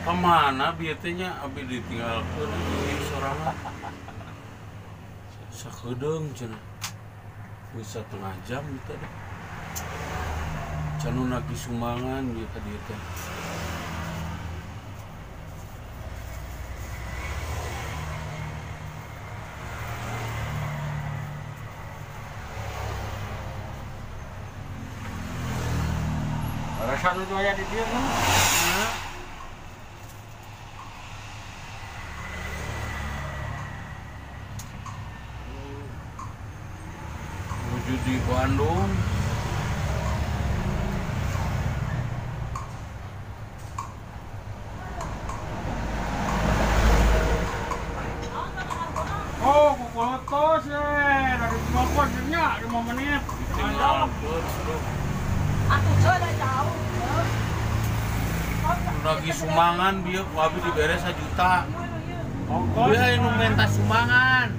Kemana biasanya abi ditinggalkan di sorangan sakedeung cenah geus 1,5 jam gitu deh canu nagi sumbangan dia ka dieu teh Rasa nu aya di dieu kan. menuju di Bandung Oh, kukuletos dari Bogor nya 5 menit. ditinggalkeun Aku sudah jauh. lagi sumbangan dia ku abi dibere 1 juta Ongkos. dia anu minta sumbangan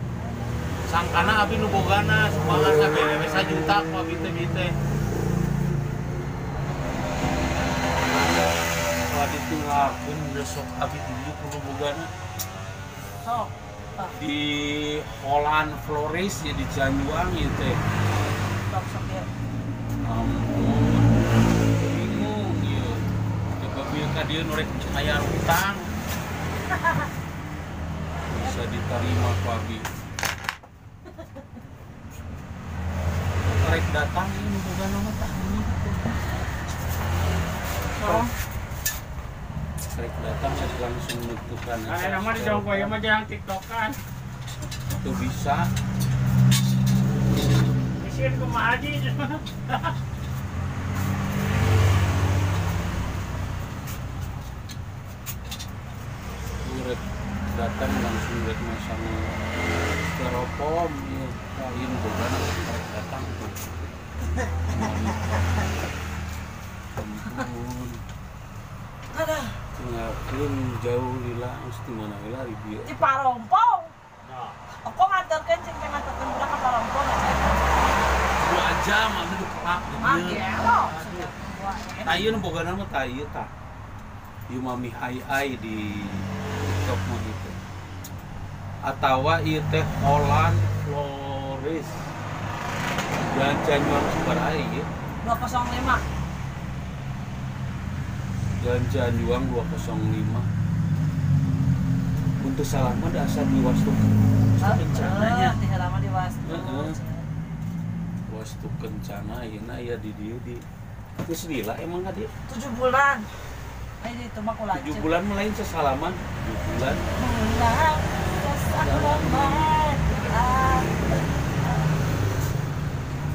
sangkana abi nu bogana sumbangan sabere 1 juta ku abi teh bieu teh kalau ditinggalkeun besok abi di dieu kudu bogana Sok. di Holland Flores ya di Cianjuang ieu teh Sok sok ya. ampun bingung ieu coba bieu ka dieu nu rek aya utang bisa diterima ku abi rek datang ini bukan nama tak ini Oh, rek datang ya langsung menentukan ada nama di Jongko ya mah jangan TikTokan. itu bisa Isiin kumaha aja. rek datang langsung rek masang styrofoam ya kain bukan rek datang tuh ampun Ada tinggalkeun jauh lila mesti mana heula di dieu di Parompong. Nah, Aku nganterkeun cing teh nganterkeun budak ka Parompong aja. 2 jam abi di kelak di Mah dieu gelo. Ayeuna bogana mah tah ieu tah. Ieu Mami Ai di TikTok mah gitu. Atawa ieu teh Holland Flores. Dan Cianjuang sabaraha ieu? 205. Dan Cianjuang 205. Untuk salah mah dasar di Wastu. Kencananya. Di halaman di Wastu. Heeh. Wastu Kencana ayeuna aya di dieu di geus lila emang ka dieu? 7 bulan. Ini itu mah kula 7 bulan mah lain sesalaman 7 bulan. Bulan kesalaman.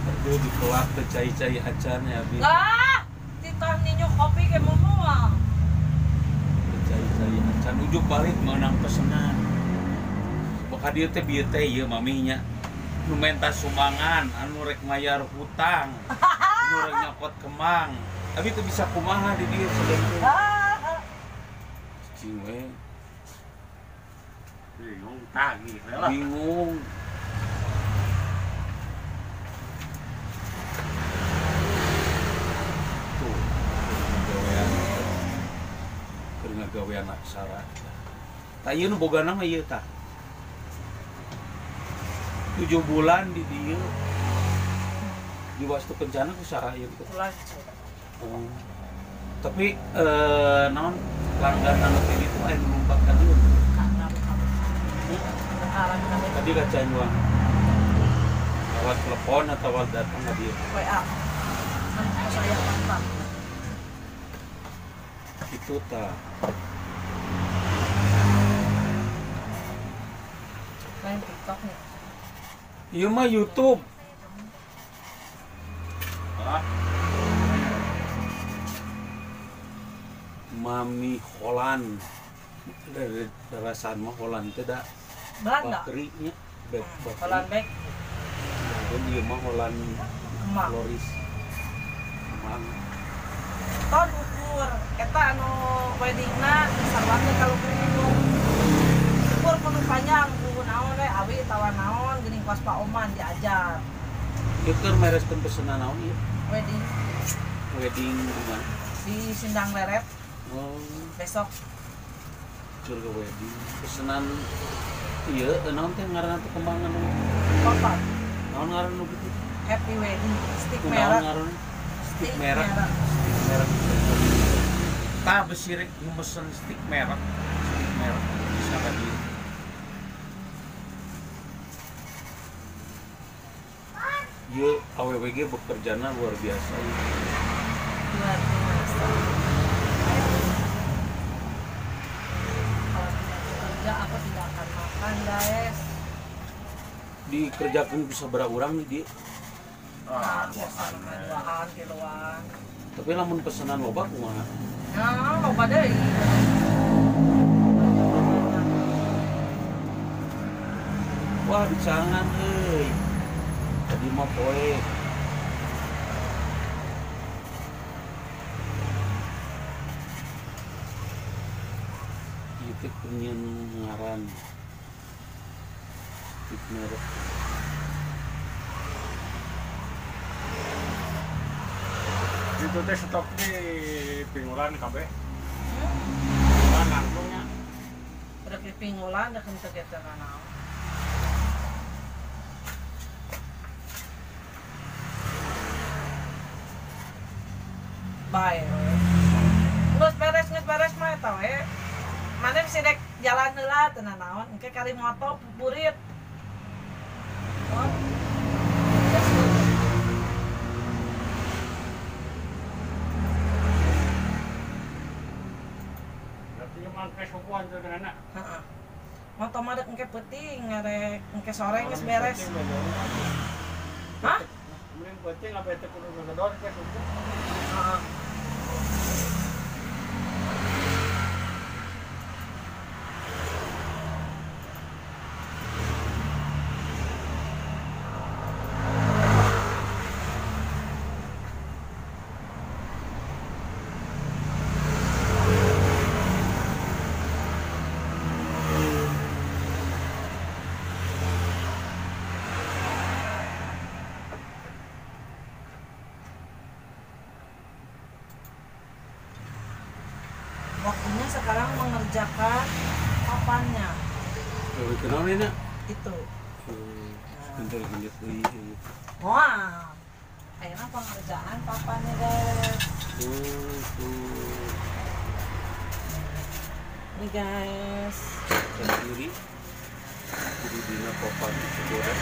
Aduh dikelak teh cai-cai acarnya abi. Lah, titah ninyo kopi ke semua. Cai-cai acan ujug balik menang pesenan. Baka dieu teh bieu teh ieu maminya. Nu menta sumbangan, anu rek mayar hutang. Anu rek nyakot kemang. Abi teu bisa kumaha di dieu sebenarnya. Cing we bingung tagih lah. bingung. Tuh, gawean. Keur ngagawean aksara. Tah ieu nu bogana mah ieu tah. 7 bulan di dieu. Di Wastu Kencana usaha ieu teh. Pulang. Tapi naon langganan teh itu aya nu numpak ka dieu. Tadi ka Cianjuang. Lewat telepon atau lewat datang ka dieu. WA. Kan saya kontak. Itu tah. Main TikTok nih. Ieu mah YouTube. Ah, Mami Holland. Dari darasan mah Holland teh da Belanda. bakrinya. Holland back Dan ieu mah Holland Kemang. Flores. Kemang. Tahun ukur eta anu weddingna sarwatna kalau kudu ukur kudu panjang kudu naon we awi tawa naon geuning pas Pak Oman diajar Ieu keur mereskeun pesenan naon ieu? wedding Wedding di mana? di Sindang Leret Oh, besok keur ke wedding pesenan ieu naon teh ngaranna teh kembangan Papan. naon ngaranna nu kitu Happy wedding. Stick naon merah. ngaranna Stick stick merah merah. stick merah tah besi rek mesen stick merah bisa ka dieu ieu AWWG bekerjana luar biasa Luar biasa. Kalau tidak bekerja, aku tidak akan makan, guys. dikerjakan bisa berapa orang nih dia Bahan kiloan. tapi lamun pesanan loba kumaha Nah, loba deui. wah dicangan euy tadi mah poe ieu teh penyen ngaran stick merah Itu teh stok di Pingulan kabeh. Pingulan langsungnya. Udah ke Pingulan, udah ke Tegeta naon. Bae. Geus beres mah eta we. Mane bisa dek jalan heula teu naon, engke kali moto pupurit. Oh. Gas dulu. Berarti emang kesukuan tuh dengan anak. Heeh. Moto mah dek engke peuting, ngarek engke sore geus beres. Hah? Mending penting apa itu kudu ngedor ke suku. Heeh. Waktunya sekarang mengerjakan papannya. Dewe kenal ini nak Itu. bentar genit deui Wah. Ayeuna pengerjaan papannya, guys. Nih, guys. dan kiri jadi dina papan digores